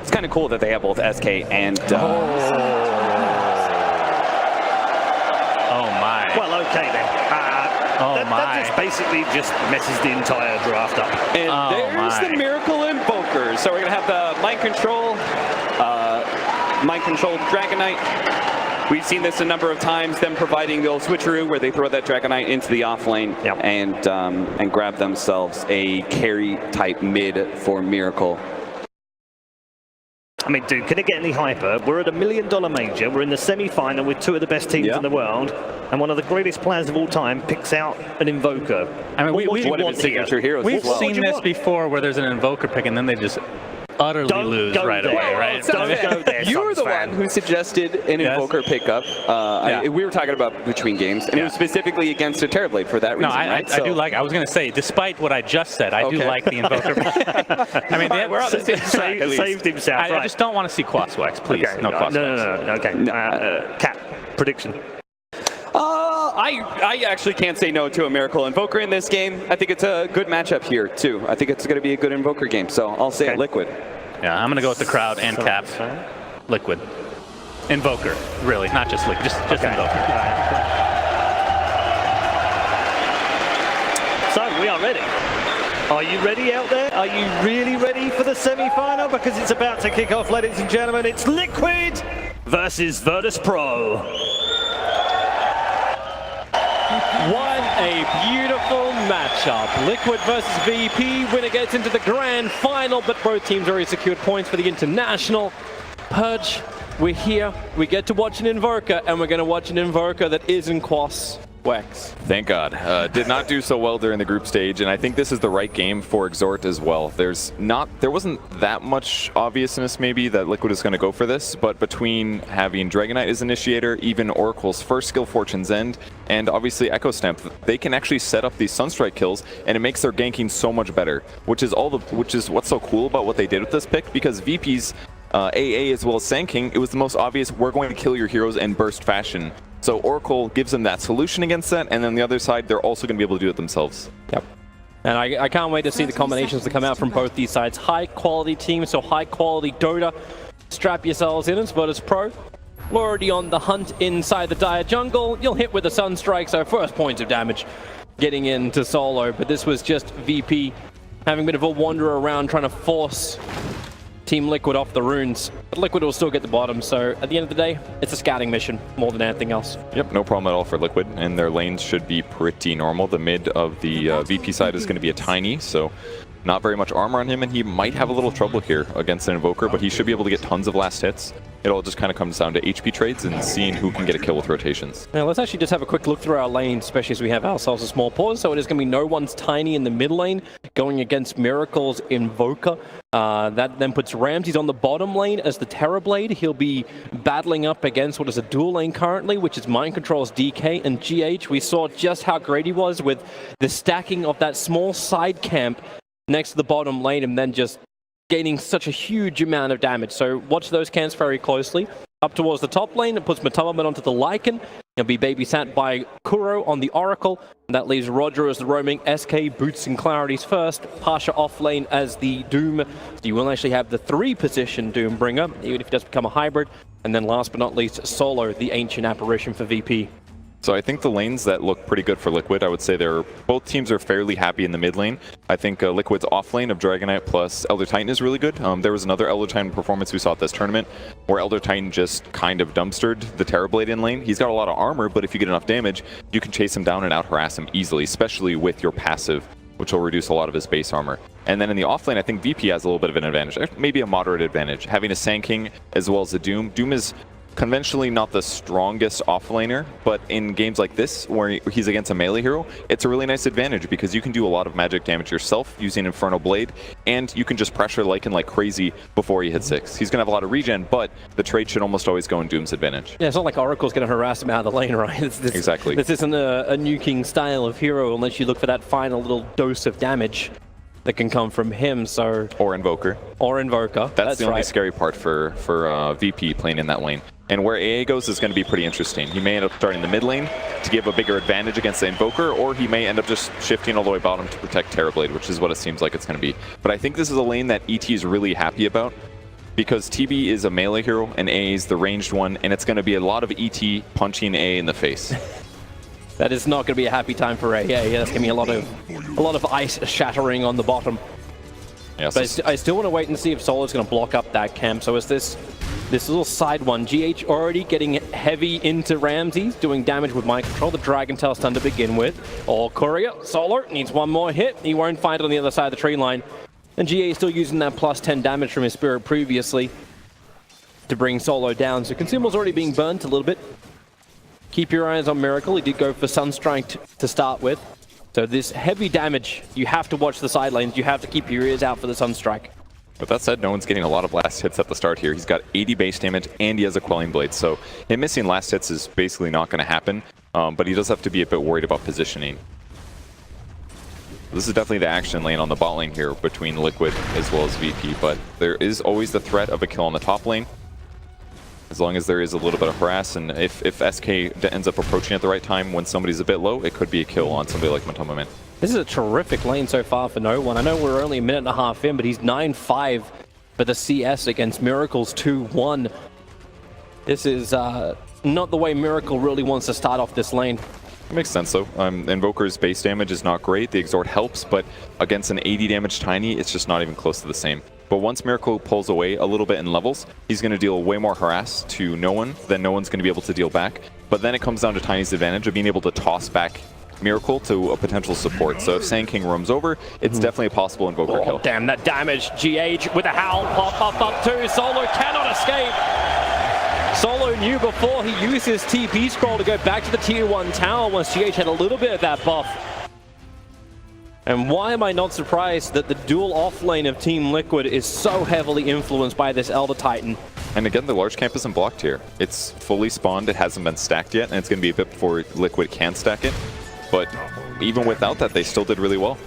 it's kind of cool that they have both SK and... Oh my. Well, okay then. That just basically just messes the entire draft up. And there's the Miracle Invoker. So we're going to have the Mind Control Dragonite. We've seen this a number of times, them providing the old switcheroo where they throw that Dragonite into the off lane and grab themselves a carry type mid for Miracle. I mean, dude, can it get any hyper? We're at $1 million major. We're in the semi-final with two of the best teams in the world, and one of the greatest players of all time picks out an Invoker. I mean, One of his signature heroes. We've seen this before, where there's an Invoker pick, and then they just utterly lose right away, right? Don't go there. You were the one who suggested an Invoker pickup. We were talking about between games, and it was specifically against a Terrorblade for that reason. I do like. I was going to say, despite what I just said, I do like the Invoker. I mean, we're on the same side. Saved himself. I just don't want to see Quaswex, please. Okay. No Quaswex. No. Okay. Cat prediction. I actually can't say no to a Miracle Invoker in this game. I think it's a good matchup here, too. I think it's going to be a good Invoker game, so I'll say Liquid. Yeah, I'm going to go with the crowd and Cap. Liquid. Invoker, really, not just Liquid, just Invoker. So, we are ready. Are you ready out there? Are you really ready for the semi-final? Because it's about to kick off, ladies and gentlemen. It's Liquid versus Virtus.pro. What a beautiful matchup. Liquid versus VP. Winner gets into the grand final, but both teams already secured points for the international. Purge, we're here. We get to watch an Invoker, and we're going to watch an Invoker that isn't Quaswex. Thank God. Did not do so well during the group stage, and I think this is the right game for Exort as well. There wasn't that much obviousness maybe that Liquid is going to go for this, but between having Dragonite as initiator, even Oracle's first skill Fortune's End, and obviously Echo Stamp, they can actually set up these Sunstrike kills, and it makes their ganking so much better, which is what's so cool about what they did with this pick, because VP's AA as well as Sand King, it was the most obvious, we're going to kill your heroes in burst fashion. So Oracle gives them that solution against that, and then the other side, they're also going to be able to do it themselves. Yep. And I can't wait to see the combinations that come out from both these sides. High quality teams, so high quality Dota. Strap yourselves in, it's Virtus.pro. We're already on the hunt inside the dire jungle. You'll hit with the Sunstrike, so first points of damage getting into solo. But this was just VP having a bit of a wander around trying to force Team Liquid off the runes. But Liquid will still get the bottom, so at the end of the day, it's a scouting mission more than anything else. Yep, no problem at all for Liquid, and their lanes should be pretty normal. The mid of the VP side is going to be a tiny, so not very much armor on him, and he might have a little trouble here against an Invoker, but he should be able to get tons of last hits. It all just kind of comes down to HP trades and seeing who can get a kill with rotations. Now let's actually just have a quick look through our lane, especially as we have ourselves a small pause. So it is going to be no one's tiny in the mid lane going against Miracle's Invoker. That then puts Ramses on the bottom lane as the Terrorblade. He'll be battling up against what is a dual lane currently, which is Mind Control's DK and GH. We saw just how great he was with the stacking of that small side camp next to the bottom lane and then just gaining such a huge amount of damage. So watch those camps very closely. Up towards the top lane, it puts Matamaman onto the Lycan. He'll be babysat by Kuro on the Oracle. And that leaves Roger as the roaming SK, Boots and Clarities first. Pasha off lane as the Doom. So you will actually have the 3-position Doom bringer, even if he does become a hybrid. And then last but not least, Solo, the Ancient Apparition for VP. So I think the lanes that look pretty good for Liquid, I would say both teams are fairly happy in the mid lane. I think Liquid's off lane of Dragonite plus Elder Titan is really good. There was another Elder Titan performance we saw at this tournament where Elder Titan just kind of dumpstered the Terrorblade in lane. He's got a lot of armor, but if you get enough damage, you can chase him down and out-harass him easily, especially with your passive, which will reduce a lot of his base armor. And then in the offlane, I think VP has a little bit of an advantage, maybe a moderate advantage. Having a Sand King as well as a Doom. Doom is conventionally not the strongest offlaner, but in games like this, where he's against a melee hero, it's a really nice advantage because you can do a lot of magic damage yourself using Infernal Blade, and you can just pressure Lycan like crazy before he hits 6. He's going to have a lot of regen, but the trade should almost always go in Doom's advantage. Yeah, it's not like Oracle's going to harass him out of the lane, right? Exactly. This isn't a nuking style of hero unless you look for that final little dose of damage that can come from him, so... Or Invoker. Or Invoker. That's the only scary part for VP playing in that lane. And where AA goes is going to be pretty interesting. He may end up starting the mid lane to give a bigger advantage against the Invoker, or he may end up just shifting all the way bottom to protect Terrorblade, which is what it seems like it's going to be. But I think this is a lane that ET is really happy about, because TB is a melee hero and A is the ranged one, and it's going to be a lot of ET punching A in the face. That is not going to be a happy time for A. Yeah, that's going to be a lot of ice shattering on the bottom. Yes. But I still want to wait and see if Solo's going to block up that camp. So is this little side one, GH already getting heavy into Ramses, doing damage with mind control, the Dragon Tail stun to begin with. Or Courier, Solo needs one more hit. He won't find it on the other side of the tree line. And GA is still using that plus 10 damage from his Spirit previously to bring Solo down. So Consumables already being burnt a little bit. Keep your eyes on Miracle. He did go for Sunstrike to start with. So this heavy damage, you have to watch the side lanes. You have to keep your ears out for the Sunstrike. But that said, no one's getting a lot of last hits at the start here. He's got 80 base damage and he has a Quelling Blade. So him missing last hits is basically not going to happen. But he does have to be a bit worried about positioning. This is definitely the action lane on the bot lane here between Liquid as well as VP, but there is always the threat of a kill on the top lane. As long as there is a little bit of harass, and if SK ends up approaching at the right time when somebody's a bit low, it could be a kill on somebody like Matoma Man. This is a terrific lane so far for no one. I know we're only a minute and a half in, but he's 9-5 for the CS against Miracle's 2-1. This is not the way Miracle really wants to start off this lane. It makes sense though. Invoker's base damage is not great. The Exhort helps, but against an 80 damage Tiny, it's just not even close to the same. But once Miracle pulls away a little bit in levels, he's going to deal way more harass to no one than no one's going to be able to deal back. But then it comes down to Tiny's advantage of being able to toss back Miracle to a potential support. So if Sand King roams over, it's definitely a possible Invoker kill. Damn, that damage. GH with a howl, pop up too. Solo cannot escape. Solo knew before he used his TP scroll to go back to the tier 1 tower once GH had a little bit of that buff. And why am I not surprised that the dual off lane of Team Liquid is so heavily influenced by this Elder Titan? And again, the large camp isn't blocked here. It's fully spawned, it hasn't been stacked yet, and it's going to be a bit before Liquid can stack it. But even without that, they still did really well.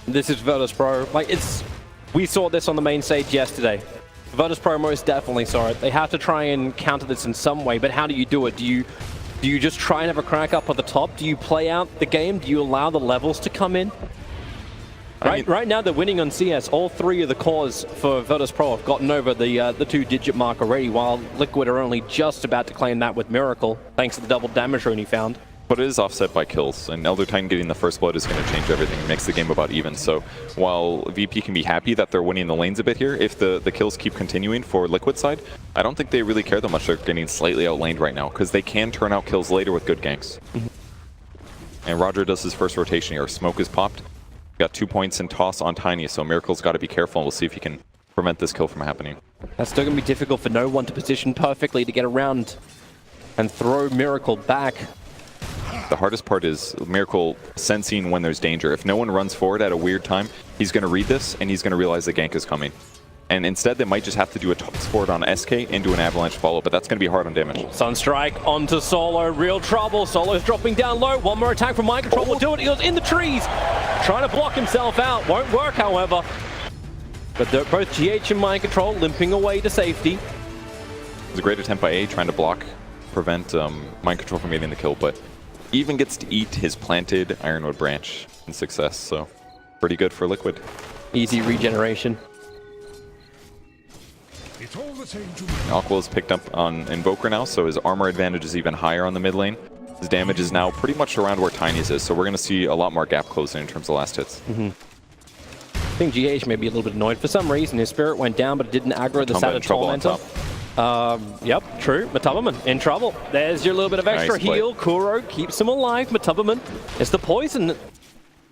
This is Virtus.pro. We saw this on the main stage yesterday. Virtus.pro most definitely saw it. They have to try and counter this in some way, but how do you do it? Do you just try and have a crack up at the top? Do you play out the game? Do you allow the levels to come in? Right now they're winning on CS. All three of the cores for Virtus.pro have gotten over the 2-digit mark already, while Liquid are only just about to claim that with Miracle, thanks to the double damage rune he found. But it is offset by kills, and Elder Titan getting the first blood is going to change everything. It makes the game about even. So while VP can be happy that they're winning the lanes a bit here, if the kills keep continuing for Liquid side, I don't think they really care that much. They're getting slightly outlaned right now, because they can turn out kills later with good ganks. And Roger does his first rotation here. Smoke is popped. Got 2 points in toss on Tiny, so Miracle's got to be careful, and we'll see if he can prevent this kill from happening. That's still going to be difficult for no one to position perfectly to get around and throw Miracle back. The hardest part is Miracle sensing when there's danger. If no one runs forward at a weird time, he's going to read this and he's going to realize the gank is coming. And instead, they might just have to do a toss forward on SK and do an avalanche follow, but that's going to be hard on damage. Sunstrike onto Solo, real trouble. Solo's dropping down low. One more attack from Mind Control will do it. He was in the trees, trying to block himself out. Won't work, however. But they're both GH and Mind Control limping away to safety. It was a great attempt by A, trying to block, prevent Mind Control from getting the kill, but even gets to eat his planted Ironwood branch in success, so pretty good for Liquid. Easy regeneration. Aqua's picked up on Invoker now, so his armor advantage is even higher on the mid lane. His damage is now pretty much around where Tiny's is, so we're going to see a lot more gap closing in terms of last hits. I think GH may be a little bit annoyed. For some reason, his Spirit went down, but it didn't aggro the Saturn Tormentor. Yep, true. Matubaman in trouble. There's your little bit of extra heal. Kuro keeps him alive. Matubaman is the poison.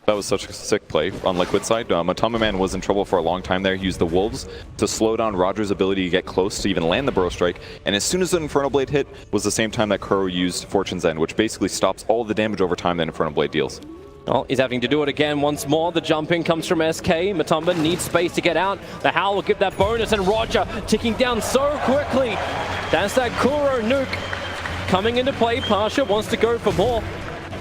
That was such a sick play on Liquid side. Matama was in trouble for a long time there. He used the Wolves to slow down Roger's ability to get close to even land the Burrow Strike. And as soon as the Infernal Blade hit was the same time that Kuro used Fortune's End, which basically stops all the damage over time that Infernal Blade deals. Well, he's having to do it again once more. The jumping comes from SK. Matumba needs space to get out. The Howl will give that bonus, and Roger ticking down so quickly. That's that Kuro nuke coming into play. Pasha wants to go for more,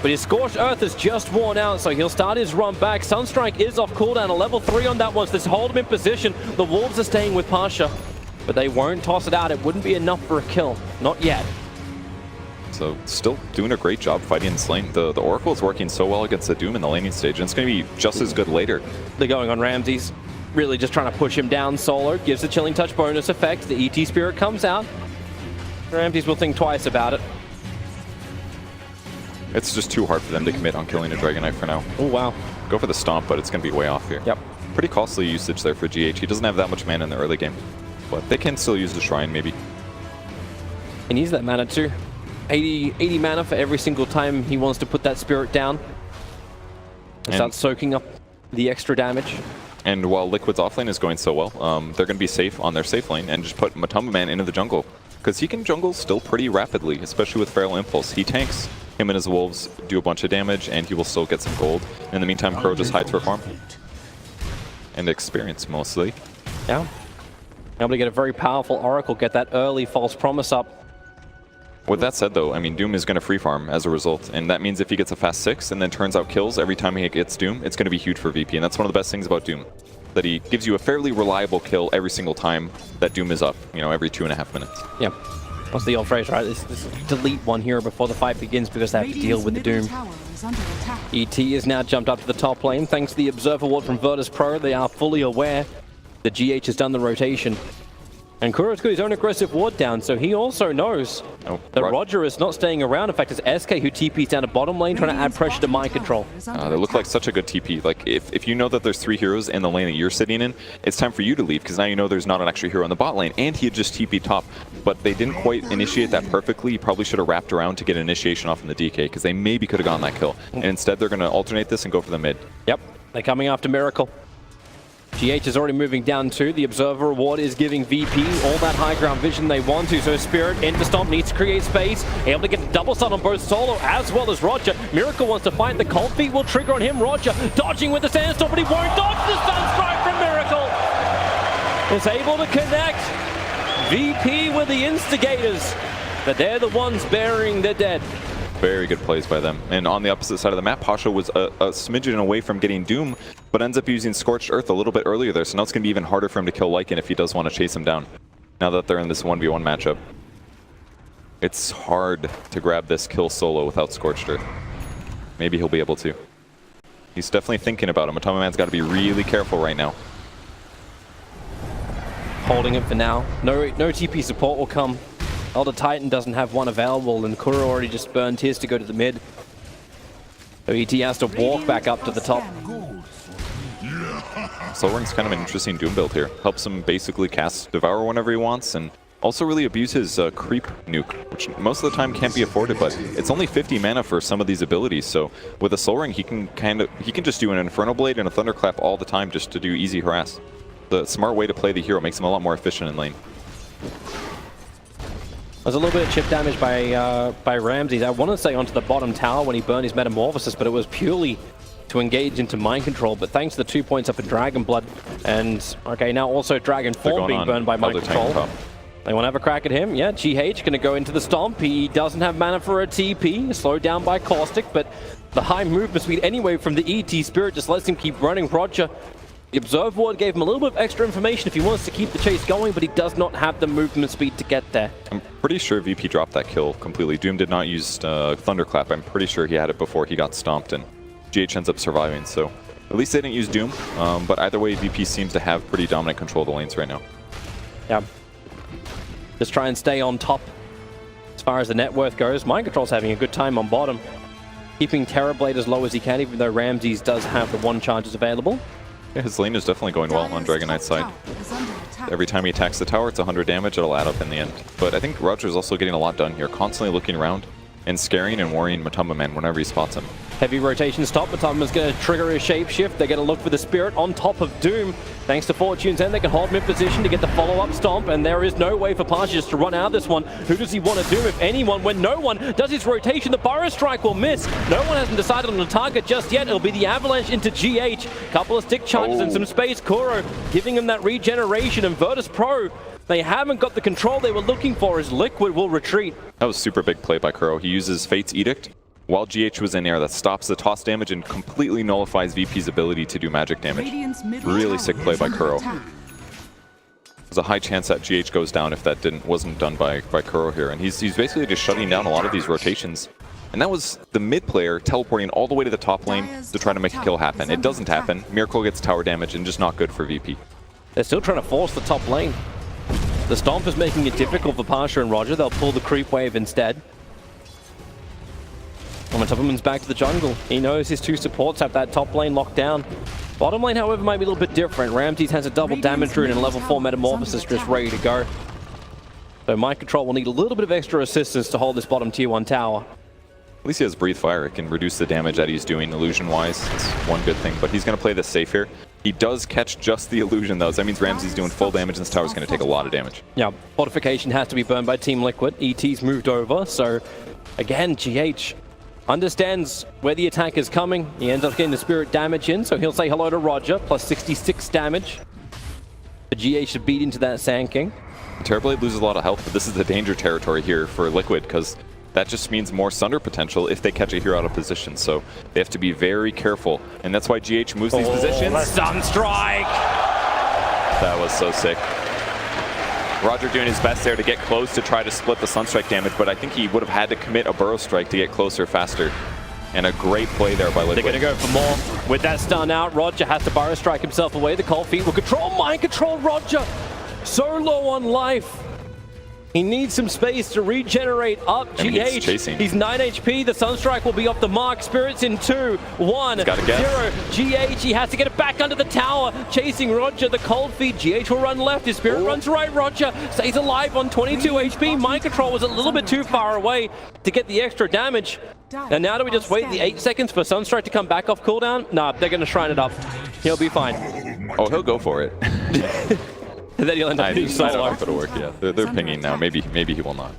but his Scorched Earth is just worn out, so he'll start his run back. Sunstrike is off cooldown, a level 3 on that one, so this hold him in position. The Wolves are staying with Pasha, but they won't toss it out. It wouldn't be enough for a kill. Not yet. So still doing a great job fighting this lane. The Oracle is working so well against the Doom in the laning stage, and it's going to be just as good later. They're going on Ramses. really just trying to push him down solo. Gives the Chilling Touch bonus effect. The ET Spirit comes out. Ramses will think twice about it. It's just too hard for them to commit on killing a Dragon Knight for now. Oh, wow. Go for the Stomp, but it's going to be way off here. Yep. Pretty costly usage there for GH. He doesn't have that much mana in the early game, but they can still use the Shrine, maybe. He needs that mana too. 80 mana for every single time he wants to put that Spirit down. And start soaking up the extra damage. And while Liquid's offlane is going so well, they're going to be safe on their safe lane and just put Matumba Man into the jungle. Because he can jungle still pretty rapidly, especially with Feral Impulse. He tanks, him and his wolves do a bunch of damage, and he will still get some gold. In the meantime, Crow just hides for farm. And experience, mostly. Yeah. Able to get a very powerful Oracle, get that early false promise up. With that said, though, I mean, Doom is going to free farm as a result, and that means if he gets a fast 6 and then turns out kills every time he gets Doom, it's going to be huge for VP, and that's one of the best things about Doom, that he gives you a fairly reliable kill every single time that Doom is up, you know, every 2.5 minutes. Yeah. What's the old phrase, right? This delete one hero before the fight begins because they have to deal with the Doom. ET is now jumped up to the top lane. Thanks to the Observer Ward from Virtus.pro, they are fully aware that GH has done the rotation. And Kuro's got his own aggressive ward down, so he also knows that Roger is not staying around. In fact, it's SK who TP's down to bottom lane, trying to add pressure to mind control. They look like such a good TP. Like, if you know that there's 3 heroes in the lane that you're sitting in, it's time for you to leave, because now you know there's not an extra hero in the bot lane, and he had just TP'd top. But they didn't quite initiate that perfectly. He probably should have wrapped around to get an initiation off in the DK, because they maybe could have gotten that kill. And instead, they're going to alternate this and go for the mid. Yep, they're coming after Miracle. GH is already moving down too. The Observer Reward is giving VP all that high ground vision they want to. So Spirit into Stomp needs to create space. Able to get a double stun on both Solo as well as Roger. Miracle wants to fight. The Cold Feet will trigger on him. Roger dodging with the Sandstorm, but he won't dodge the Stun Strike from Miracle. Is able to connect. VP with the instigators. But they're the ones burying the dead. Very good plays by them. And on the opposite side of the map, Pasha was a smidgen away from getting Doom, but ends up using Scorched Earth a little bit earlier there, so now it's going to be even harder for him to kill Lycan if he does want to chase him down, now that they're in this 1v1 matchup. It's hard to grab this kill solo without Scorched Earth. Maybe he'll be able to. He's definitely thinking about it. Matoma Man's got to be really careful right now. Holding it for now. No TP support will come. Elder Titan doesn't have one available, and Kuro already just burned his to go to the mid. So ET has to walk back up to the top. Soul Ring's kind of an interesting Doom build here. Helps him basically cast Devour whenever he wants, and also really abuse his creep nuke, which most of the time can't be afforded, but it's only 50 mana for some of these abilities, so with a Soul Ring he can just do an Inferno Blade and a Thunderclap all the time just to do easy harass. The smart way to play the hero makes him a lot more efficient in lane. There's a little bit of chip damage by Ramses. I want to say onto the bottom tower when he burned his Metamorphosis, but it was purely to engage into mind control. But thanks to the 2 points up in Dragon Blood, and okay, now also Dragon Form being burned by mind control. They want to have a crack at him. Yeah, GH going to go into the Stomp. He doesn't have mana for a TP, slowed down by Caustic, but the high movement speed anyway from the ET Spirit just lets him keep running. Roger. The Observe Ward gave him a little bit of extra information if he wants to keep the chase going, but he does not have the movement speed to get there. I'm pretty sure VP dropped that kill completely. Doom did not use Thunderclap. I'm pretty sure he had it before he got stomped, and GH ends up surviving. So at least they didn't use Doom, but either way, VP seems to have pretty dominant control of the lanes right now. Yeah. Just try and stay on top as far as the net worth goes. Mind Control's having a good time on bottom. Keeping Terrorblade as low as he can, even though Ramses does have the 1 charges available. Yeah, his lane is definitely going well on Dragon Knight's side. Every time he attacks the tower, it's 100 damage. It'll add up in the end. But I think Roger's also getting a lot done here, constantly looking around and scaring and worrying Matumba Man whenever he spots him. Heavy rotation stop. Matumba's going to trigger his shapeshift. They're going to look for the Spirit on top of Doom. Thanks to Fortune's End, they can hold him in position to get the follow-up stomp, and there is no way for Pasha just to run out of this one. Who does he want to do, if anyone? When no one does his rotation, the Burrow Strike will miss. No one hasn't decided on the target just yet. It'll be the Avalanche into GH. Couple of stick charges and some space. Kuro giving him that regeneration, and Virtus.pro, they haven't got the control they were looking for as Liquid will retreat. That was a super big play by Kuro. He uses Fate's Edict while GH was in air. That stops the toss damage and completely nullifies VP's ability to do magic damage. Really sick play by Kuro. There's a high chance that GH goes down if that wasn't done by Kuro here. And he's basically just shutting down a lot of these rotations And that was the mid player teleporting all the way to the top lane to try to make a kill happen. It doesn't happen. Miracle gets tower damage and just not good for VP. They're still trying to force the top lane. The Stomp is making it difficult for Pasha and Roger. They'll pull the creep wave instead. And Tubman's back to the jungle. He knows his 2 supports have that top lane locked down. Bottom lane, however, might be a little bit different. Ramses has a double damage rune and a level 4 Metamorphosis just ready to go. So Mind Control will need a little bit of extra assistance to hold this bottom tier 1 tower. At least he has Breathe Fire. It can reduce the damage that he's doing illusion-wise. It's one good thing, but he's going to play this safe here. He does catch just the illusion, though. So that means Ramsey's doing full damage, and this tower's going to take a lot of damage. Yeah, fortification has to be burned by Team Liquid. ET's moved over, so again, GH understands where the attack is coming. He ends up getting the spirit damage in, so he'll say hello to Roger, plus 66 damage. The GH should beat into that Sand King. Terrorblade loses a lot of health, but this is the danger territory here for Liquid, because that just means more Sunder potential if they catch a hero out of position. So they have to be very careful, and that's why GH moves these positions. Sunstrike! That was so sick. Roger doing his best there to get close to try to split the Sunstrike damage, but I think he would have had to commit a Burrow Strike to get closer faster. And a great play there by Liquid. They're going to go for more. With that stun out, Roger has to Burrow Strike himself away. The Cold Feet will control, Mind Control Roger! So low on life. He needs some space to regenerate up. I mean, GH, he's 9 HP. The Sunstrike will be off the mark. Spirits in 2, 1, 0. GH, he has to get it back under the tower. Chasing Roger, the Cold Feet. GH will run left. His Spirit runs right. Roger stays alive on 22 HP. Mind Control was a little bit too far away to get the extra damage. And now do we just wait the 8 seconds for Sunstrike to come back off cooldown? Nah, they're going to shrine it up. He'll be fine. Oh, he'll go for it. And then he'll end up being solo. I don't know if it'll work, yeah. They're pinging now. Maybe he will not.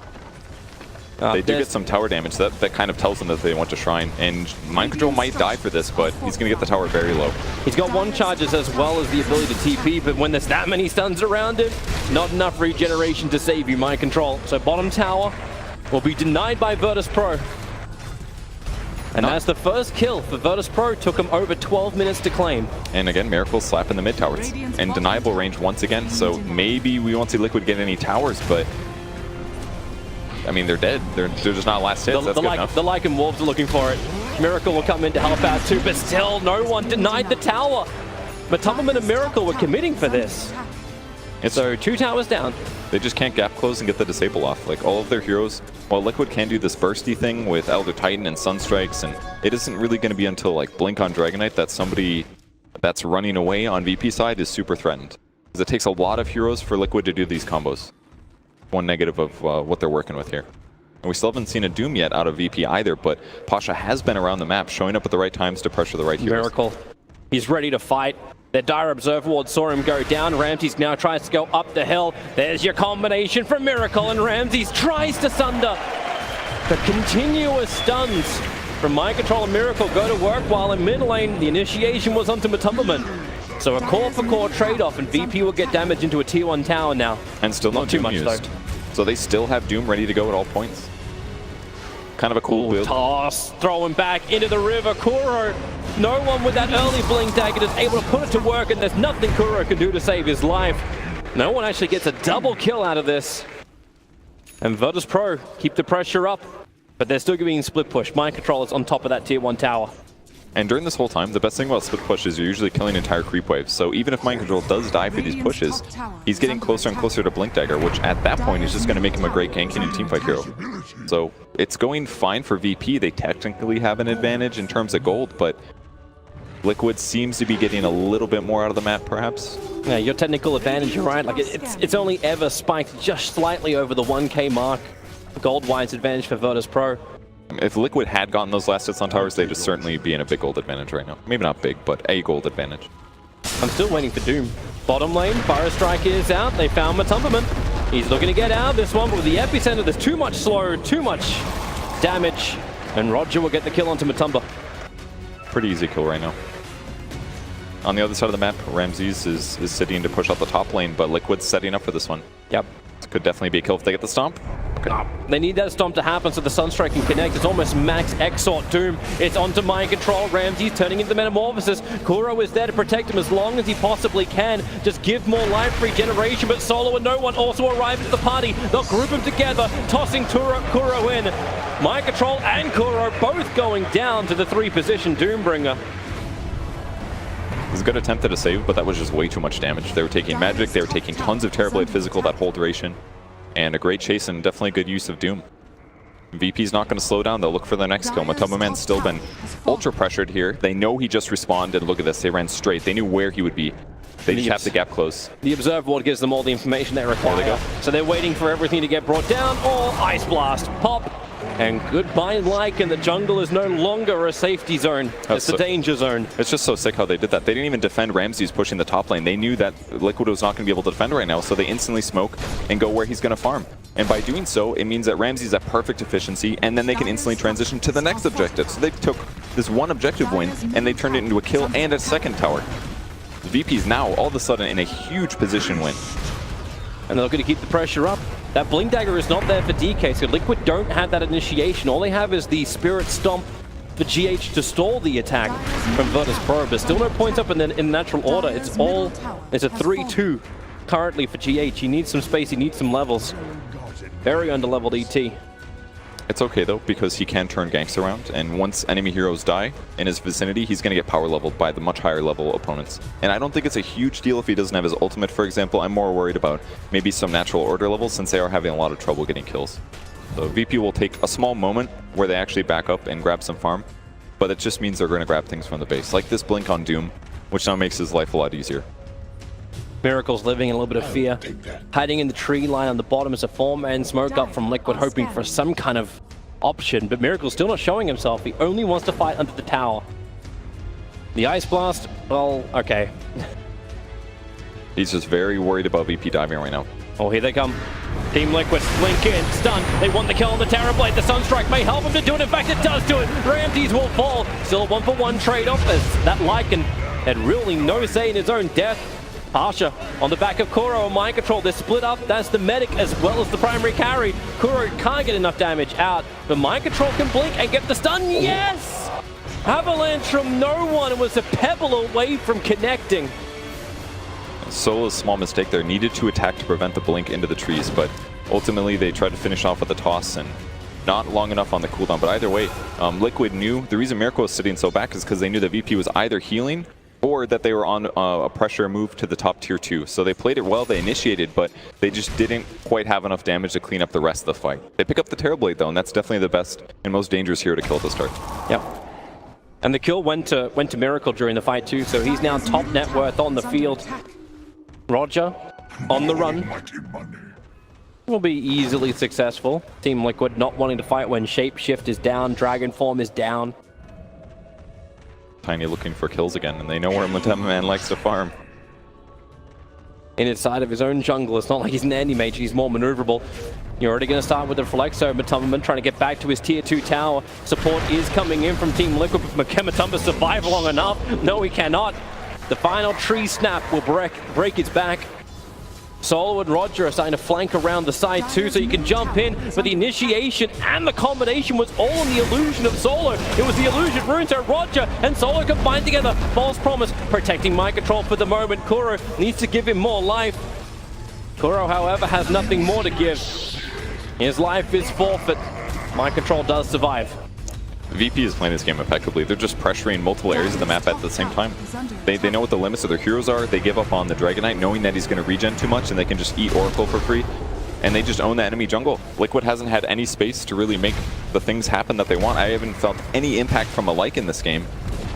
They do get some tower damage. That kind of tells them that they want to shrine. And Mind Control might die for this, but he's going to get the tower very low. He's got 1 charges as well as the ability to TP, but when there's that many stuns around him, not enough regeneration to save you, Mind Control. So bottom tower will be denied by Virtus.pro. And that's the first kill for Virtus.pro. Took him over 12 minutes to claim. And again, Miracle slapping the mid towers. And deniable range once again, so maybe we won't see Liquid get any towers, but I mean, they're dead. They're just not last hits. That's good enough. The Lycan Wolves are looking for it. Miracle will come in to help out too, but still no one denied the tower. But Tubman and Miracle were committing for this. So 2 towers down. They just can't gap close and get the disable off. Like all of their heroes, while Liquid can do this bursty thing with Elder Titan and Sunstrikes, and it isn't really going to be until like Blink on Dragonite that somebody that's running away on VP side is super threatened. Because it takes a lot of heroes for Liquid to do these combos. One negative of what they're working with here. And we still haven't seen a Doom yet out of VP either, but Pasha has been around the map, showing up at the right times to pressure the right heroes. Miracle, he's ready to fight. Their Dire Observer Ward saw him go down. Ramses now tries to go up the hill. There's your combination from Miracle, and Ramses tries to Sunder. The continuous stuns from Mind Control and Miracle go to work, while in mid lane, the initiation was onto Matumberman. So a core-for-core trade-off, and VP will get damage into a tier 1 tower now. And still not too much, though. So they still have Doom ready to go at all points. Kind of a cool build. Toss, throw him back into the river. Kuro, no one with that early Blink Dagger is able to put it to work, and there's nothing Kuro can do to save his life. No one actually gets a double kill out of this. And Virtus.pro keep the pressure up, but they're still getting split push. Mind Control is on top of that tier 1 tower. And during this whole time, the best thing about split push is you're usually killing entire creep waves. So even if Mind Control does die for these pushes, he's getting closer and closer to Blink Dagger, which at that point is just going to make him a great ganking and teamfight hero. So it's going fine for VP. They technically have an advantage in terms of gold, but Liquid seems to be getting a little bit more out of the map, perhaps. Yeah, your technical advantage, you're right. Like it's only ever spiked just slightly over the 1K mark. Gold-wise advantage for Virtus.pro. If Liquid had gotten those last hits on towers, they'd just certainly be in a big gold advantage right now. Maybe not big, but a gold advantage. I'm still waiting for Doom. Bottom lane, Fire Strike is out. They found Matumberman. He's looking to get out of this one, but with the epicenter, there's too much slow, too much damage. And Roger will get the kill onto Matumba. Pretty easy kill right now. On the other side of the map, Ramses is sitting to push out the top lane, but Liquid's setting up for this one. Yep. This could definitely be a kill if they get the stomp. They need that stomp to happen so the Sunstrike can connect. It's almost max Exort Doom. It's onto Mind Control. Ramsey's turning into Metamorphosis. Kuro is there to protect him as long as he possibly can. Just give more life regeneration, but Solo and no one also arrive at the party. They'll group them together, tossing Kuro in. Mind Control and Kuro both going down to the 3-position Doombringer. It was a good attempt at a save, but that was just way too much damage. They were taking magic, they were taking tons of Terrorblade physical that whole duration. And a great chase and definitely good use of Doom. VP's not going to slow down. They'll look for their next kill. Matomaman's still been ultra pressured here. They know he just respawned, and look at this. They ran straight. They knew where he would be. They just have the gap close. The Observe Ward gives them all the information they require. There they go. So they're waiting for everything to get brought down, or Ice Blast. Pop. And goodbye, Lycan. The jungle is no longer a safety zone. It's the danger zone. It's just so sick how they did that. They didn't even defend Ramsey's pushing the top lane. They knew that Liquid was not going to be able to defend right now, so they instantly smoke and go where he's going to farm. And by doing so, it means that Ramsey's at perfect efficiency, and then they can instantly transition to the next objective. So they took this one objective win, and they turned it into a kill and a second tower. VP's now all of a sudden in a huge position win. And they're going to keep the pressure up. That Blink Dagger is not there for DK, so Liquid don't have that initiation. All they have is the Spirit Stomp for GH to stall the attack from Virtus.pro, but still no points up in natural order. It's a 3-2 currently for GH. He needs some space, he needs some levels. Very underleveled ET. It's okay though, because he can turn ganks around, and once enemy heroes die in his vicinity, he's going to get power leveled by the much higher level opponents. And I don't think it's a huge deal if he doesn't have his ultimate, for example. I'm more worried about maybe some natural order levels, since they are having a lot of trouble getting kills. So VP will take a small moment where they actually back up and grab some farm, but it just means they're going to grab things from the base, like this blink on Doom, which now makes his life a lot easier. Miracle's living in a little bit of fear. Hiding in the tree line on the bottom is a 4-man smoke up from Liquid, hoping for some kind of option, but Miracle's still not showing himself. He only wants to fight under the tower. The Ice Blast, well, okay. He's just very worried about VP diving right now. Oh, here they come. Team Liquid, blink in, stun. They want the kill on the Terrorblade. The Sunstrike may help him to do it. In fact, it does do it. Ramses will fall. Still a 1-for-1 trade-off as that Lycan had really no say in his own death. Pasha on the back of Kuro and Mind Control. They're split up. That's the medic as well as the primary carry. Kuro can't get enough damage out, but Mind Control can blink and get the stun. Yes! Avalanche from no one. It was a pebble away from connecting. Solo's small mistake there. Needed to attack to prevent the blink into the trees, but ultimately they tried to finish off with a toss and not long enough on the cooldown. But either way, Liquid knew the reason Miracle was sitting so back is because they knew that VP was either healing or that they were on a pressure move to the top tier 2. So they played it well, they initiated, but they just didn't quite have enough damage to clean up the rest of the fight. They pick up the Terrorblade though, and that's definitely the best and most dangerous hero to kill at the start. Yep. And the kill went to Miracle during the fight too, so he's now top net worth on the field. Roger on the run. Will be easily successful. Team Liquid not wanting to fight when Shapeshift is down, Dragon Form is down. Tiny looking for kills again, and they know where Matemaman likes to farm. In inside of his own jungle, it's not like he's an anti-mage, he's more maneuverable. You're already going to start with the Reflexo. Matemaman trying to get back to his tier 2 tower. Support is coming in from Team Liquid, but Matumba survive long enough. No, he cannot. The final tree snap will break his back. Solo and Roger are starting to flank around the side too, so you can jump in, but the initiation and the combination was all in the illusion of Solo. It was the illusion rune, so Roger and Solo combined together. False promise, protecting Mind Control for the moment. Kuro needs to give him more life. Kuro, however, has nothing more to give. His life is forfeit. Mind Control does survive. VP is playing this game effectively. They're just pressuring multiple areas of the map at the same time. They know what the limits of their heroes are. They give up on the Dragon Knight knowing that he's going to regen too much and they can just eat Oracle for free. And they just own the enemy jungle. Liquid hasn't had any space to really make the things happen that they want. I haven't felt any impact from a Lycan in this game.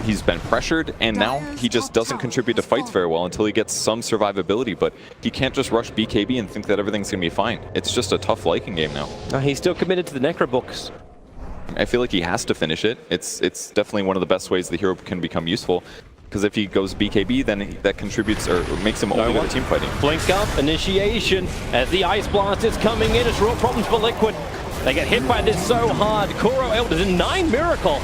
He's been pressured, and now he just doesn't contribute to fights very well until he gets some survivability, but he can't just rush BKB and think that everything's going to be fine. It's just a tough Lycan game now. He's still committed to the Necro books. I feel like he has to finish it. It's definitely one of the best ways the hero can become useful, because if he goes BKB, then that contributes or makes him only good at team fighting. Blink up, initiation, as the Ice Blast is coming in. It's real problems for Liquid. They get hit by this so hard. Kuro able to deny Miracle.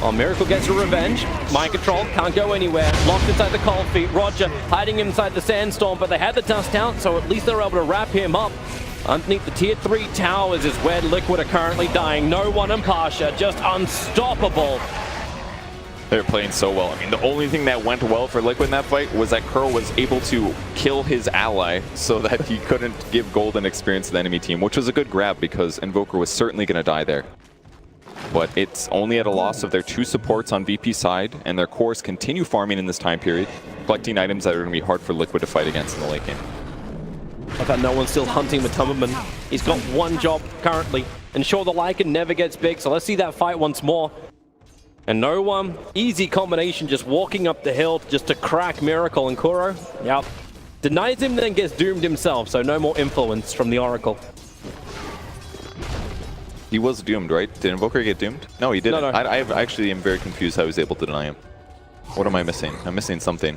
Oh, Miracle gets a revenge. Mind Control can't go anywhere. Locked inside the cold feet. Roger hiding inside the sandstorm, but they had the dust out, so at least they're able to wrap him up. Underneath the tier 3 towers is where Liquid are currently dying. No one and Pasha just unstoppable. They're playing so well. I mean, the only thing that went well for Liquid in that fight was that Curl was able to kill his ally so that he couldn't give golden experience to the enemy team, which was a good grab because Invoker was certainly going to die there. But it's only at a loss of their 2 supports on VP side, and their cores continue farming in this time period, collecting items that are going to be hard for Liquid to fight against in the late game. I bet no one's still hunting with Tumberman. He's got one job currently. Ensure the Lycan never gets big, so let's see that fight once more. And no one, easy combination, just walking up the hill just to crack Miracle, and Kuro, yep, denies him, then gets doomed himself, so no more influence from the Oracle. He was doomed, right? Did Invoker get doomed? No, he didn't. No. I actually am very confused how he was able to deny him. What am I missing? I'm missing something.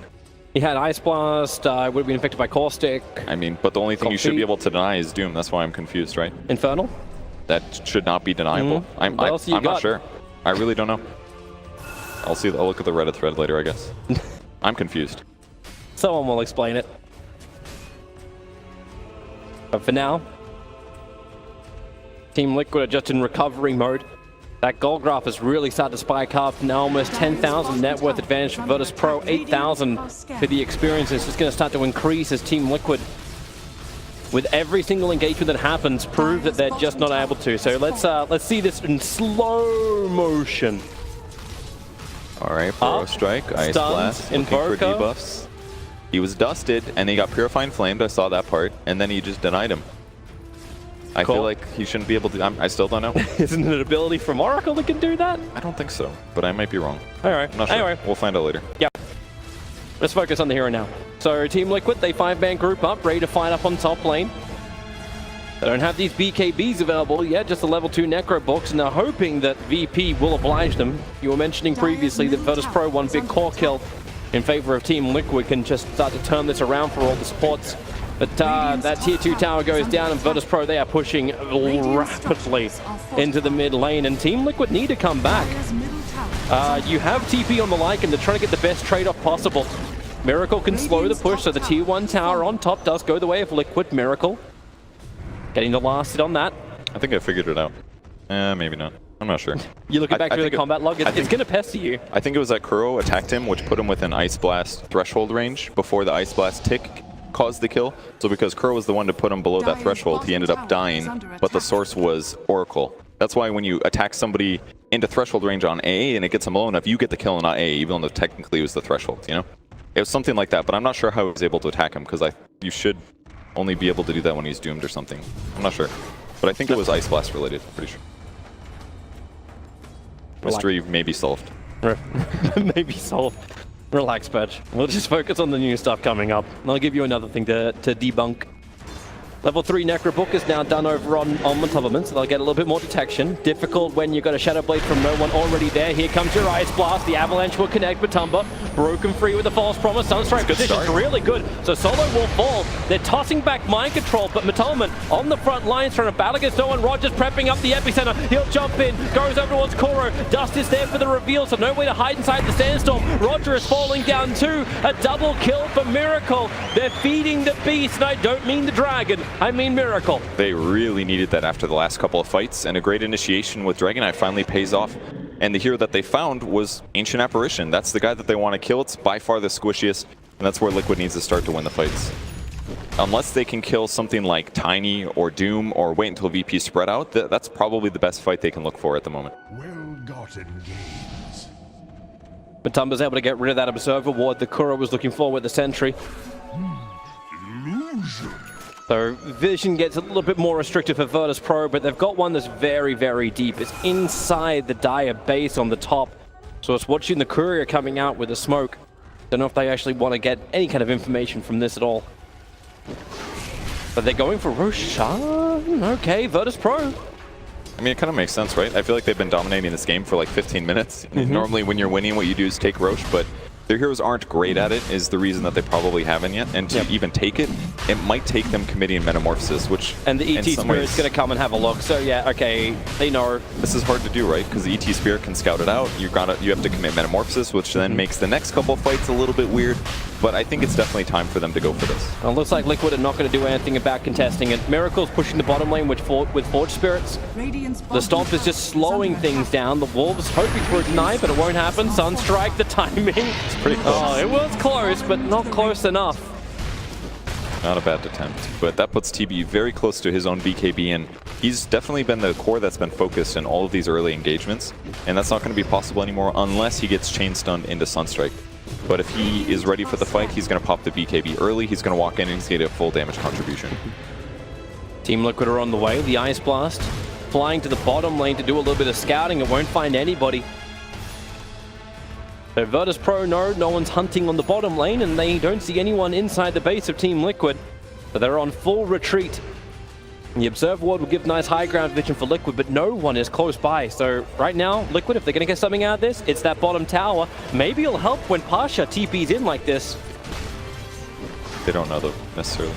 He had Ice Blast, would have been infected by Caustic. I mean, but the only thing you should be able to deny is Doom. That's why I'm confused, right? Infernal? That should not be deniable. I'm not sure. I really don't know. I'll look at the Reddit thread later, I guess. I'm confused. Someone will explain it. But for now, Team Liquid are just in recovery mode. That gold graph has really started to spike up. Now almost 10,000 net worth advantage for Virtus.pro, 8,000 for the experience. It's just going to start to increase as Team Liquid, with every single engagement that happens, prove that they're just not able to. So let's see this in slow motion. All right, Burrow Strike, Ice Blast, looking for debuffs. He was dusted, and he got Purifying Flamed. I saw that part, and then he just denied him. I feel like he shouldn't be able to. I still don't know. Isn't it an ability from Oracle that can do that? I don't think so, but I might be wrong. All right. I'm not sure. Anyway, we'll find out later. Yeah. Let's focus on the here and now. So Team Liquid, they 5-man group up, ready to fight up on top lane. They don't have these BKBs available yet, just the level 2 Necro books, and they're hoping that VP will oblige them. You were mentioning previously that Virtus.pro, one big core kill in favor of Team Liquid, can just start to turn this around for all the supports. But that tier 2 tower goes down, and Virtus.pro, they are pushing rapidly into the mid lane, and Team Liquid need to come back. You have TP on the Lycan, they're trying to get the best trade-off possible. Miracle can slow the push, so the tier 1 tower on top does go the way of Liquid. Miracle getting the last hit on that. I think I figured it out. Maybe not. I'm not sure. You looking back through the combat log, it's going to pester you. I think it was that Kuro attacked him, which put him within Ice Blast threshold range before the Ice Blast tick caused the kill. So because Kuro was the one to put him below that threshold, he ended up dying, but the source was Oracle. That's why when you attack somebody into threshold range on A and it gets him low enough, you get the kill and not A, even though technically it was the threshold, you know? It was something like that, but I'm not sure how he was able to attack him, because you should only be able to do that when he's doomed or something. I'm not sure. But I think it was Ice Blast related, pretty sure. Mystery may be solved. Maybe solved. Relax, Patch. We'll just focus on the new stuff coming up. And I'll give you another thing to debunk. Level 3 Necro Book is now done over on Matubberman, so they'll get a little bit more detection. Difficult when you've got a Shadow Blade from no one already there. Here comes your Ice Blast. The Avalanche will connect Matumba. Broken free with the False Promise. Sunstrike position's really good. So Solo will fall. They're tossing back Mind Control, but Matubberman on the front lines trying to battle against no one. Rogers prepping up the epicenter. He'll jump in, goes over towards Kuro. Dust is there for the reveal, so no way to hide inside the Sandstorm. Roger is falling down too. A double kill for Miracle. They're feeding the beast, and I don't mean the dragon. I mean Miracle. They really needed that after the last couple of fights, and a great initiation with Dragon Eye finally pays off. And the hero that they found was Ancient Apparition. That's the guy that they want to kill. It's by far the squishiest, and that's where Liquid needs to start to win the fights. Unless they can kill something like Tiny or Doom or wait until VP spread out, that's probably the best fight they can look for at the moment. Well-gotten gains. Matumba's able to get rid of that Observer Ward that Kuro was looking for with the Sentry. Illusion. So vision gets a little bit more restricted for Virtus.pro, but they've got one that's very, very deep. It's inside the Dire base on the top. So it's watching the Courier coming out with the smoke. Don't know if they actually want to get any kind of information from this at all. But they're going for Roshan. Okay, Virtus.pro. I mean, it kind of makes sense, right? I feel like they've been dominating this game for like 15 minutes. Normally when you're winning, what you do is take Roche, but their heroes aren't great at it is the reason that they probably haven't yet. And to even take it, it might take them committing Metamorphosis, which and the ET Spirit's going to come and have a look. So yeah, okay, they know. This is hard to do, right? Because the ET Spirit can scout it out. You have to commit Metamorphosis, which then makes the next couple of fights a little bit weird. but I think it's definitely time for them to go for this. Well, it looks like Liquid are not going to do anything about contesting it. Miracle's pushing the bottom lane with Forge Spirits. The Stomp is just slowing things down. The Wolves hoping for a deny, but it won't happen. Sunstrike, the timing. It's pretty close. Oh, it was close, but not close enough. Not a bad attempt, but that puts TB very close to his own BKB, and he's definitely been the core that's been focused in all of these early engagements, and that's not going to be possible anymore unless he gets chain stunned into Sunstrike. But if he is ready for the fight, he's going to pop the BKB early, he's going to walk in and he's going to get a full damage contribution. Team Liquid are on the way. The Ice Blast flying to the bottom lane to do a little bit of scouting. It won't find anybody. So Virtus.pro know no one's hunting on the bottom lane, and they don't see anyone inside the base of Team Liquid. So they're on full retreat. And the Observe Ward will give nice high ground vision for Liquid, but no one is close by. So right now, Liquid, if they're going to get something out of this, it's that bottom tower. Maybe it'll help when Pasha TP's in like this. They don't know though, necessarily.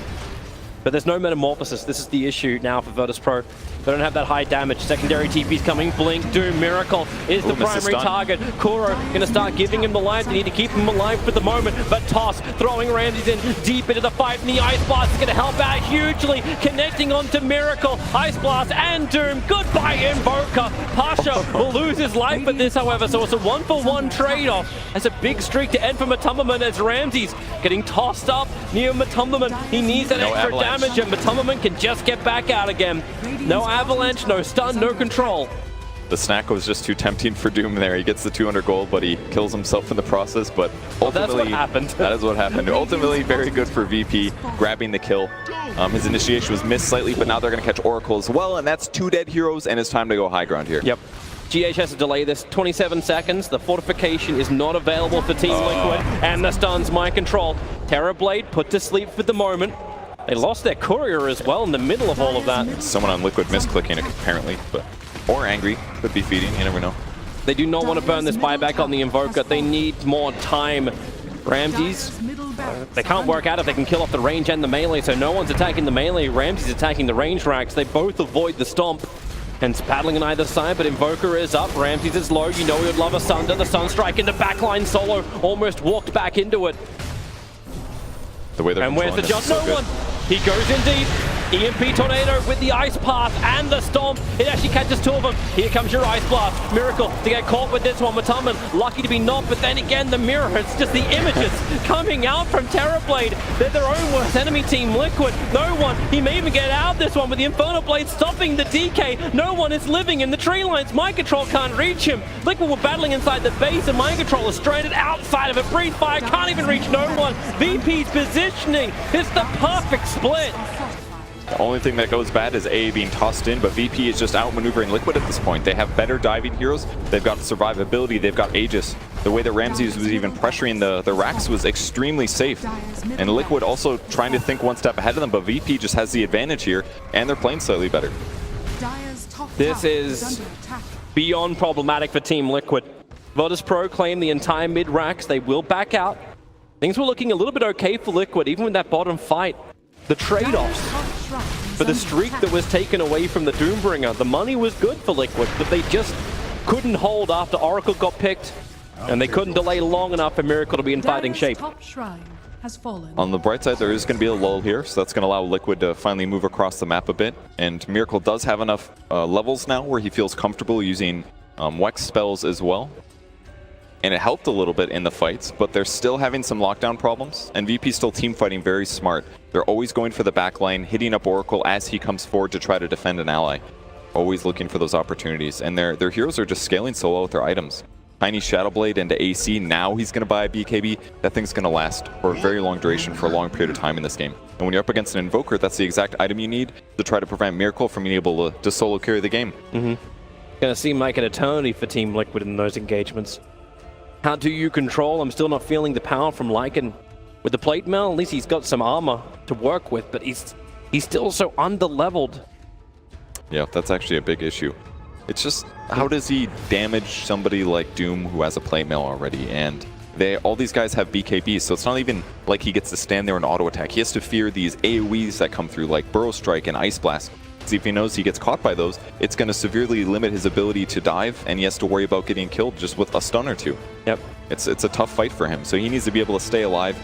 But there's no Metamorphosis. This is the issue now for Virtus.pro. They don't have that high damage. Secondary TP's coming. Blink, Doom, Miracle is the primary target. Kuro gonna start giving him the life. They need to keep him alive for the moment. But Toss throwing Ramses in deep into the fight, and the Ice Blast is gonna help out hugely. Connecting onto Miracle, Ice Blast and Doom. Goodbye, Invoker. Pasha will lose his life for this, however, so it's a 1-for-1 trade-off. That's a big streak to end for Matumberman as Ramses getting tossed up near Matumberman. He needs that extra damage, and Matumberman can just get back out again. No avalanche, no stun, no control. The snack was just too tempting for Doom there. He gets the 200 gold, but he kills himself in the process. But ultimately, that's what happened. That is what happened. Ultimately, very good for VP, grabbing the kill. His initiation was missed slightly, but now they're going to catch Oracle as well, and that's 2 dead heroes, and it's time to go high ground here. Yep. GH has to delay this 27 seconds. The fortification is not available for Team Liquid, and the stun's mind control. Terrorblade put to sleep for the moment. They lost their courier as well in the middle of all of that. Someone on Liquid misclicking it apparently, but or angry, could be feeding, you never know. They do not want to burn this buyback on the Invoker. They need more time. Ramses, they can't work out if they can kill off the range and the melee, so no one's attacking the melee. Ramses attacking the range racks. They both avoid the stomp. And it's battling on either side, but Invoker is up. Ramses is low. You know he would love a Sunder. The Sunstrike into backline solo. Almost walked back into it. The way they're and where's the jump? So no one. He goes in deep. EMP Tornado with the Ice Path and the Stomp. It actually catches 2 of them. Here comes your Ice Blast. Miracle to get caught with this one. Matumberman lucky to be knocked, but then again the mirror. It's just the images coming out from Terrorblade. They're their own worst enemy, Team Liquid. No one. He may even get out of this one with the Infernal Blade stopping the DK. No one is living in the tree lines. Mind Control can't reach him. Liquid were battling inside the base, and Mind Control is stranded outside of it. Breathe Fire can't even reach no one. VP's positioning. It's the perfect split. The only thing that goes bad is A being tossed in, but VP is just outmaneuvering Liquid at this point. They have better diving heroes, they've got survivability, they've got Aegis. The way that Ramses was even pressuring the racks was extremely safe. And Liquid also trying to think one step ahead of them, but VP just has the advantage here, and they're playing slightly better. This is beyond problematic for Team Liquid. Virtus.pro claim the entire mid racks. They will back out. Things were looking a little bit okay for Liquid, even with that bottom fight. The trade-offs for the streak that was taken away from the Doombringer. The money was good for Liquid, but they just couldn't hold after Oracle got picked, and they couldn't delay long enough for Miracle to be in fighting shape. On the bright side, there is going to be a lull here, so that's going to allow Liquid to finally move across the map a bit. And Miracle does have enough levels now where he feels comfortable using Wex spells as well. And it helped a little bit in the fights, but they're still having some lockdown problems, and VP's still team fighting very smart. They're always going for the back line, hitting up Oracle as he comes forward to try to defend an ally. Always looking for those opportunities, and their heroes are just scaling so well with their items. Tiny Shadowblade into AC, now he's going to buy a BKB. That thing's going to last for a very long duration, for a long period of time in this game. And when you're up against an Invoker, that's the exact item you need to try to prevent Miracle from being able to solo carry the game. Gonna seem like an eternity for Team Liquid in those engagements. How do you control? I'm still not feeling the power from Lycan. With the plate mail, at least he's got some armor to work with, but he's still so under-leveled. Yeah, that's actually a big issue. It's just, how does he damage somebody like Doom who has a plate mail already? And all these guys have BKBs, so it's not even like he gets to stand there and auto-attack. He has to fear these AoEs that come through, like Burrow Strike and Ice Blast. If he knows he gets caught by those, it's going to severely limit his ability to dive, and he has to worry about getting killed just with a stun or two. Yep. It's a tough fight for him, so he needs to be able to stay alive.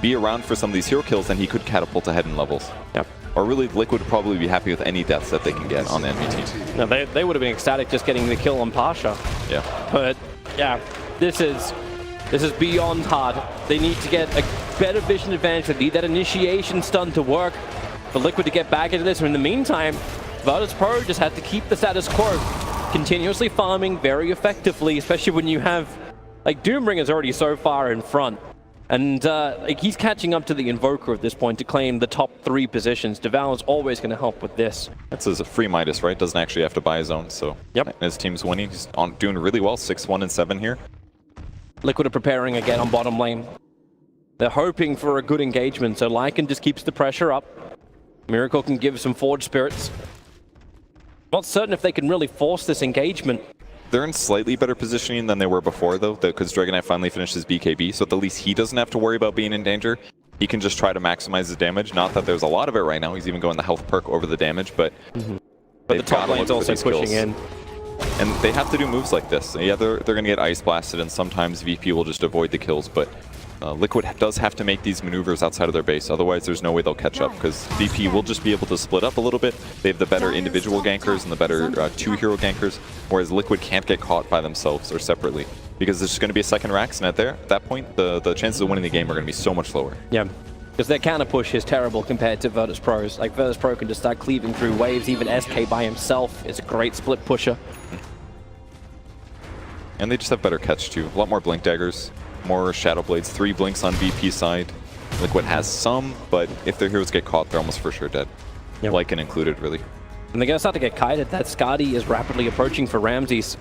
be around for some of these hero kills, then he could catapult ahead in levels. Yep. Or really, Liquid would probably be happy with any deaths that they can get on the enemy team. Now, they would have been ecstatic just getting the kill on Pasha. Yeah. But yeah, this is beyond hard. They need to get a better vision advantage. They need that initiation stun to work for Liquid to get back into this. And in the meantime, Virtus.pro just had to keep the status quo, continuously farming very effectively, especially when you have, like, Doomringer's already so far in front. And like, he's catching up to the Invoker at this point to claim the top 3 positions. Devour's always going to help with this. That's a free Midas, right? Doesn't actually have to buy his own, so yep. His team's winning. He's doing really well, 6-1 and 7 here. Liquid are preparing again on bottom lane. They're hoping for a good engagement, so Lycan just keeps the pressure up. Miracle can give some Forge Spirits. Not certain if they can really force this engagement. They're in slightly better positioning than they were before, though, because Dragon Knight finally finished his BKB, so at the least he doesn't have to worry about being in danger. He can just try to maximize his damage. Not that there's a lot of it right now. He's even going the health perk over the damage, but the top lane's also pushing in. And they have to do moves like this. Yeah, they're going to get ice blasted, and sometimes VP will just avoid the kills, but Liquid does have to make these maneuvers outside of their base. Otherwise, there's no way they'll catch up, because VP will just be able to split up a little bit. They have the better individual gankers and the better 2-hero gankers, whereas Liquid can't get caught by themselves or separately, because there's just going to be a second Rax, and at that point, the chances of winning the game are going to be so much lower. Yeah. Because their counter push is terrible compared to Virtus.pro's. Like, Virtus.pro can just start cleaving through waves. Even SK by himself is a great split pusher. And they just have better catch too. A lot more Blink Daggers, more Shadow Blades, 3 Blinks on VP side. Liquid has some, but if their heroes get caught, they're almost for sure dead. Yep. Lycan included, really. And they're going to start to get kited. That Skadi is rapidly approaching for Ramses.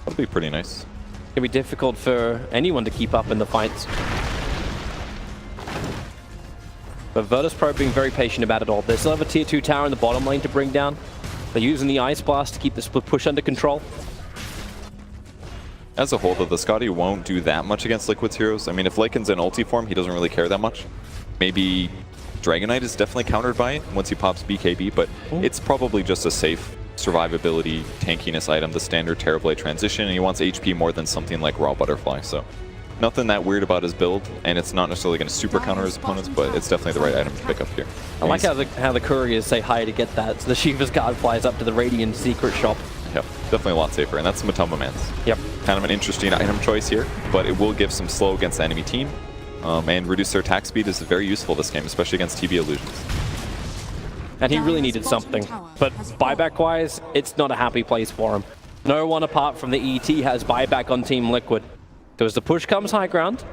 That'll be pretty nice. It's going to be difficult for anyone to keep up in the fights. But Virtus.pro being very patient about it all. They still have a tier 2 tower in the bottom lane to bring down. They're using the Ice Blast to keep the split push under control. As a whole, though, the Skadi won't do that much against Liquid's heroes. I mean, if Lycan's in ulti form, he doesn't really care that much. Maybe Dragon Knight is definitely countered by it once he pops BKB, but it's probably just a safe survivability, tankiness item, the standard Terrorblade transition, and he wants HP more than something like Raw Butterfly, so nothing that weird about his build, and it's not necessarily going to super counter his opponents, but it's definitely the right item to pick up here. I like how the couriers say hi to get that, so the Shiva's guard flies up to the Radiant secret shop. Yep, definitely a lot safer, and that's Matoma Man's. Yep. Kind of an interesting item choice here, but it will give some slow against the enemy team, and reduce their attack speed is very useful this game, especially against TB illusions. And he really needed something, but buyback-wise, it's not a happy place for him. No one apart from the ET has buyback on Team Liquid. So as the push comes high ground,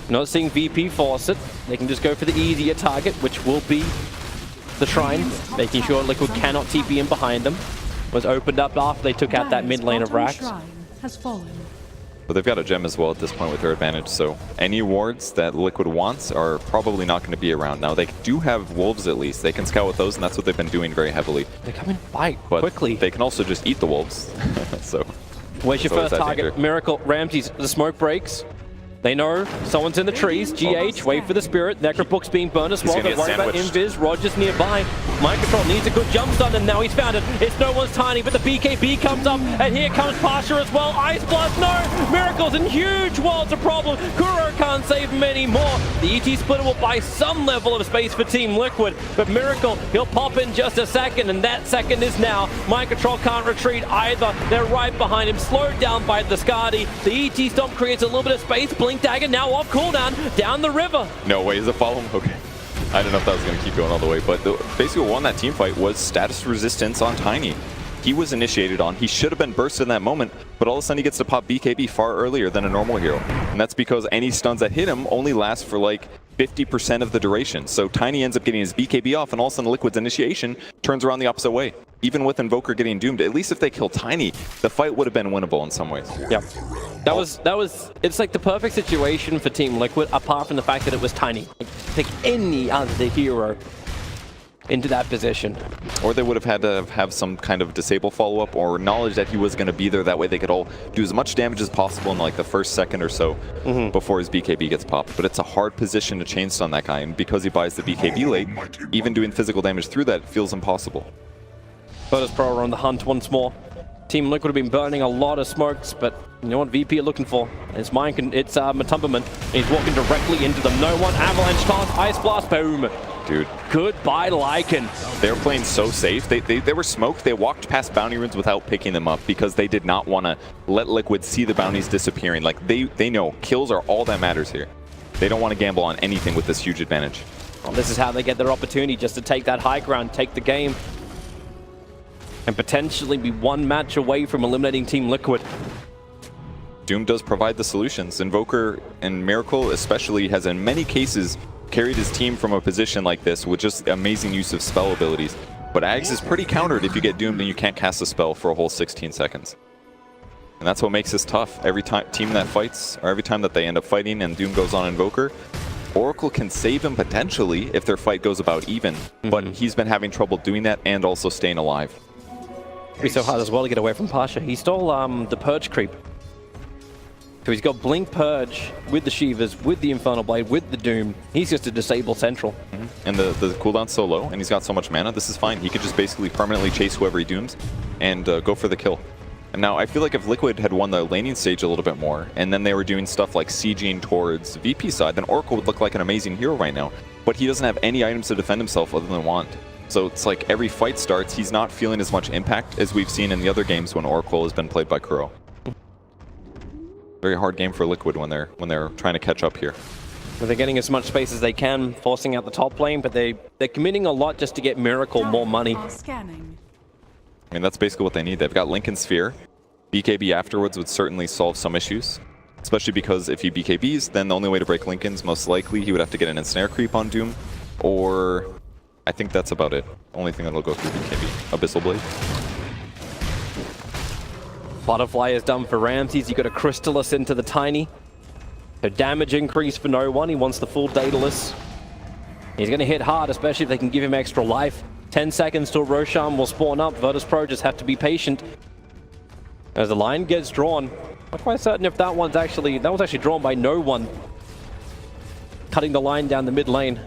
not seeing VP force it, they can just go for the easier target, which will be the Shrine, making sure Liquid cannot TP in behind them. Was opened up after they took out that mid lane of Rax. But they've got a gem as well at this point with their advantage, so any wards that Liquid wants are probably not going to be around. Now, they do have wolves at least. They can scout with those, and that's what they've been doing very heavily. They come in fight but quickly. They can also just eat the wolves, so... Where's your first target? Danger. Miracle, Ramses, the smoke breaks. They know someone's in the trees. GH, wait for the spirit. Necrobook's being burned as well. Don't worry about Invis. Roger's nearby. Mind Control needs a good jump stun, and now he's found it. It's no one's tiny, but the BKB comes up, and here comes Pasha as well. Ice Blast, no! Miracle's in huge world's a problem. Kuro can't save him anymore. The ET Splitter will buy some level of space for Team Liquid, but Miracle, he'll pop in just a second, and that second is now. Mind Control can't retreat either. They're right behind him, slowed down by the Skadi. The ET Stomp creates a little bit of space. Blink Dagger now off cooldown, down the river. No way, is it follow him? Okay. I don't know if that was going to keep going all the way, but basically what won that team fight was status resistance on Tiny. He was initiated on. He should have been bursted in that moment, but all of a sudden he gets to pop BKB far earlier than a normal hero. And that's because any stuns that hit him only last for like 50% of the duration. So Tiny ends up getting his BKB off, and all of a sudden Liquid's initiation turns around the opposite way. Even with Invoker getting doomed, at least if they kill Tiny, the fight would have been winnable in some ways. Yep. It's like the perfect situation for Team Liquid, apart from the fact that it was Tiny. Like, pick any other hero into that position. Or they would have had to have some kind of disable follow-up or knowledge that he was going to be there. That way they could all do as much damage as possible in like the first second or so before his BKB gets popped. But it's a hard position to chain stun that guy, and because he buys the BKB late, even doing physical damage through that feels impossible. Virtus.pro are on the hunt once more. Team Liquid have been burning a lot of smokes, but you know what VP are looking for? It's Matumberman. He's walking directly into them. No one. Avalanche toss. Ice Blast. Boom. Dude. Goodbye, Lycan. They're playing so safe. They were smoked. They walked past bounty runes without picking them up because they did not want to let Liquid see the bounties disappearing. Like, they know kills are all that matters here. They don't want to gamble on anything with this huge advantage. Well, this is how they get their opportunity, just to take that high ground, take the game, and potentially be one match away from eliminating Team Liquid. Doom does provide the solutions. Invoker and Miracle especially has in many cases carried his team from a position like this with just amazing use of spell abilities. But Ags is pretty countered if you get doomed and you can't cast a spell for a whole 16 seconds. And that's what makes this tough. Every team that fights, or every time that they end up fighting and Doom goes on Invoker, Oracle can save him potentially if their fight goes about even. But he's been having trouble doing that and also staying alive. It'd be so hard as well to get away from Pasha. He stole the Purge creep. So he's got Blink Purge with the Shivas, with the Infernal Blade, with the Doom. He's just a disable Central. And the cooldown's so low, and he's got so much mana, this is fine. He could just basically permanently chase whoever he dooms and go for the kill. And now I feel like if Liquid had won the laning stage a little bit more, and then they were doing stuff like sieging towards VP side, then Oracle would look like an amazing hero right now. But he doesn't have any items to defend himself other than Wand. So it's like every fight starts, he's not feeling as much impact as we've seen in the other games when Oracle has been played by Kuro. Very hard game for Liquid when they're trying to catch up here. Well, they're getting as much space as they can, forcing out the top lane, but they're committing a lot just to get Miracle more money. I mean, that's basically what they need. They've got Lincoln Sphere. BKB afterwards would certainly solve some issues, especially because if he BKBs, then the only way to break Lincoln's most likely he would have to get an ensnare creep on Doom, or I think that's about it. Only thing that'll go through BKB. Abyssal Blade. Butterfly is done for Ramses. You got a Crystallis into the Tiny. So damage increase for no one. He wants the full Daedalus. He's going to hit hard, especially if they can give him extra life. 10 seconds till Roshan will spawn up. Virtus.pro just have to be patient. As the line gets drawn, not quite certain if that was actually drawn by no one. Cutting the line down the mid lane.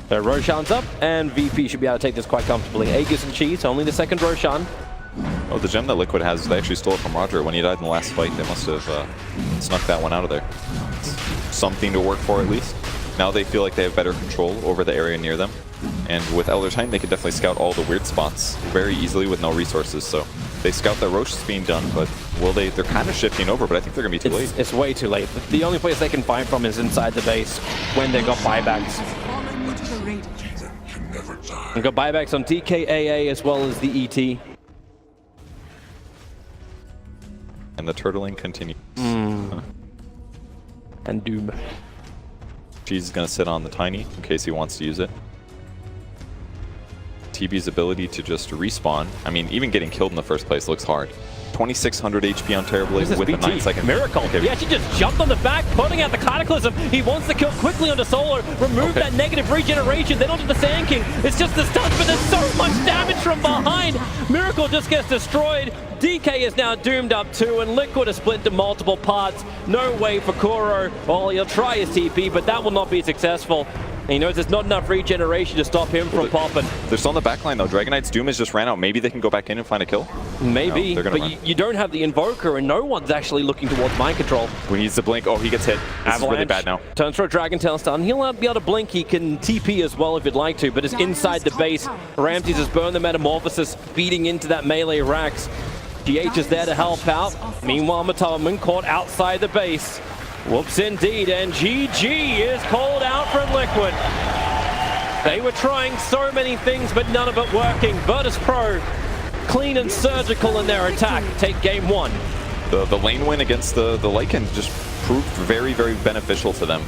So Roshan's up, and VP should be able to take this quite comfortably. Aegis and Cheese, only the second Roshan. Oh, the gem that Liquid has, they actually stole it from Roger. When he died in the last fight, they must have snuck that one out of there. It's something to work for at least. Now they feel like they have better control over the area near them. And with Elder Titan, they can definitely scout all the weird spots very easily with no resources. So they scout that Roche is being done, but will they? They're kind of shifting over, but I think they're going to be too late. It's way too late. The only place they can find from is inside the base when they got buybacks. We got buybacks on TKAA as well as the ET. And the turtling continues. And Doom. Cheese is going to sit on the Tiny in case he wants to use it. TB's ability to just respawn, I mean, even getting killed in the first place looks hard. 2600 HP on Terrorblade with a 9-second Miracle. Okay. Yeah, she just jumped on the back, putting out the Cataclysm. He wants to kill quickly onto Solar, remove that negative regeneration, then onto the Sand King. It's just the stuns, but there's so much damage from behind. Miracle just gets destroyed. DK is now doomed up too, and Liquid is split into multiple parts. No way for Kuro. Well, he'll try his TP, but that will not be successful. And he knows there's not enough regeneration to stop him from popping. They're still on the backline though. Dragon Knight's Doom has just ran out. Maybe they can go back in and find a kill? Maybe, no, but you don't have the Invoker, and no one's actually looking towards mind control. Who needs to blink? Oh, he gets hit. This is really bad now. Turns for a Dragon Tail stun. He'll be able to blink. He can TP as well if he'd like to, but it's inside the base. Ramses has burned the Metamorphosis, feeding into that melee Rax. GH is there to help out. Meanwhile, Matumberman caught outside the base. Whoops indeed, and GG is called out from Liquid. They were trying so many things, but none of it working. Virtus.pro, clean and surgical in their attack. Take game one. The lane win against the Lycan just proved very, very beneficial to them.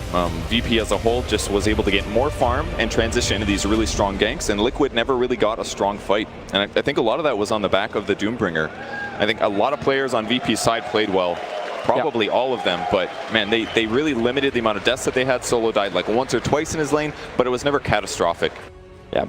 VP as a whole just was able to get more farm and transition into these really strong ganks, and Liquid never really got a strong fight. And I think a lot of that was on the back of the Doombringer. I think a lot of players on VP's side played well. Probably all of them, but man, they really limited the amount of deaths that they had. Solo died like once or twice in his lane, but it was never catastrophic. Yeah,